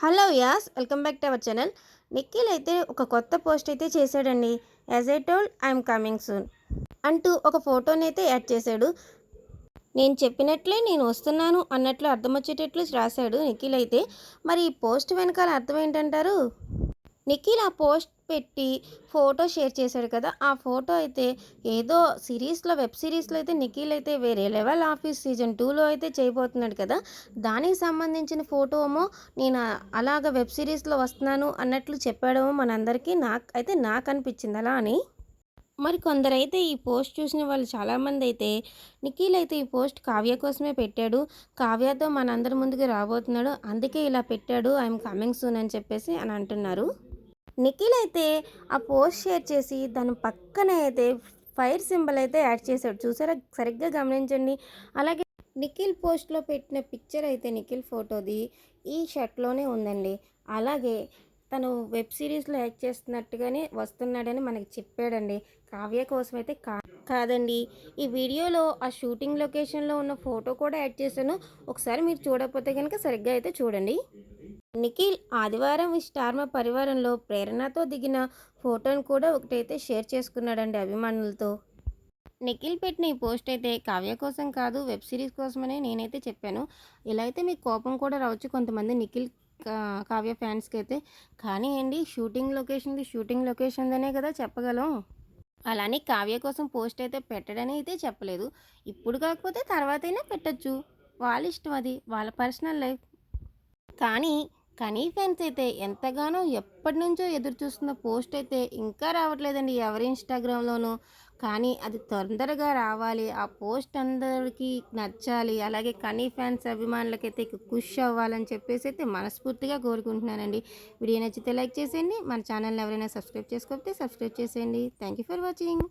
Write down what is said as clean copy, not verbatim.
Hello guys welcome back to our channel. Nikhil అయితే ఒక కొత్త పోస్ట్ అయితే చేశాడండి. As I told I'm coming soon అంటూ ఒక ఫోటోని అయితే యాడ్ చేశాడు. నేను చెప్పినట్లే నేను వస్తున్నాను అన్నట్లు అర్థం వచ్చేటట్లు రాశాడు నిఖిల్ అయితే. మరి ఈ పోస్ట్ వెనకాల అర్థం ఏంటంటారు? నిఖిల్ ఆ పోస్ట్ పెట్టి ఫోటో షేర్ చేశాడు కదా! ఆ ఫోటో అయితే ఏదో వెబ్ సిరీస్‌లో అయితే నిఖిల్ అయితే వేరే లెవెల్ ఆఫీస్ సీజన్ 2లో అయితే చేయబోతున్నాడు కదా! దానికి సంబంధించిన ఫోటో ఏమో నేను అలాగా వెబ్ సిరీస్‌లో వస్తున్నాను అన్నట్లు చెప్పాడేమో మనందరికీ. నాకనిపించింది అలా అని. మరి కొందరైతే ఈ పోస్ట్ చూసిన వాళ్ళు చాలామంది అయితే నిఖిల్ అయితే ఈ పోస్ట్ కావ్య కోసమే పెట్టాడు. కావ్యతో మనందరి ముందుకు రాబోతున్నాడు. అందుకే ఇలా పెట్టాడు. ఐఎమ్ కమింగ్ సూన్ అని చెప్పేసి అని అంటున్నారు. నిఖిల్ అయితే ఆ పోస్ట్ షేర్ చేసి దాని పక్కనే అయితే ఫైర్ సింబల్ అయితే యాడ్ చేశాడు. చూసారా, సరిగ్గా గమనించండి. అలాగే నిఖిల్ పోస్ట్లో పెట్టిన పిక్చర్ అయితే నిఖిల్ ఫోటోది ఈ షర్ట్లోనే ఉందండి. అలాగే తను వెబ్ సిరీస్లో యాక్ట్ చేస్తున్నట్టుగానే వస్తున్నాడని మనకి చెప్పాడండి. కావ్య కోసం అయితే కాదండి. ఈ వీడియోలో ఆ షూటింగ్ లొకేషన్లో ఉన్న ఫోటో కూడా యాడ్ చేశాను. ఒకసారి మీరు చూడకపోతే కనుక సరిగ్గా అయితే చూడండి. నిఖిల్ ఆదివారం ఈ స్టార్ మా పరివారంలో ప్రేరణతో దిగిన ఫోటోను కూడా ఒకటైతే షేర్ చేసుకున్నాడండి అభిమానులతో. నిఖిల్ పెట్టిన ఈ పోస్ట్ అయితే కావ్య కోసం కాదు, వెబ్ సిరీస్ కోసమనే నేనైతే చెప్పాను. ఇలా అయితే మీకు కోపం కూడా రావచ్చు కొంతమంది నిఖిల్ కావ్య ఫ్యాన్స్కి అయితే. కానీ అండి, షూటింగ్ లొకేషన్దనే కదా చెప్పగలం. అలానే కావ్య కోసం పోస్ట్ అయితే పెట్టడని అయితే చెప్పలేదు. ఇప్పుడు కాకపోతే తర్వాతైనా పెట్టచ్చు, వాళ్ళ ఇష్టం, అది వాళ్ళ పర్సనల్ లైఫ్. కానీ కనీ ఫ్యాన్స్ అయితే ఎంతగానో ఎప్పటి నుంచో ఎదురు చూస్తున్న పోస్ట్ అయితే ఇంకా రావట్లేదండి ఎవరి ఇన్స్టాగ్రామ్లోనూ. కానీ అది తొందరగా రావాలి, ఆ పోస్ట్ అందరికీ నచ్చాలి, అలాగే కనీ ఫ్యాన్స్ అభిమానులకైతే ఖుష్ అవ్వాలని చెప్పేసి అయితే మనస్ఫూర్తిగా కోరుకుంటున్నానండి. వీడియో నచ్చితే లైక్ చేసేయండి. మన ఛానల్ని ఎవరైనా సబ్స్క్రైబ్ చేసుకోకపోతే సబ్స్క్రైబ్ చేసేయండి. Thank you for watching.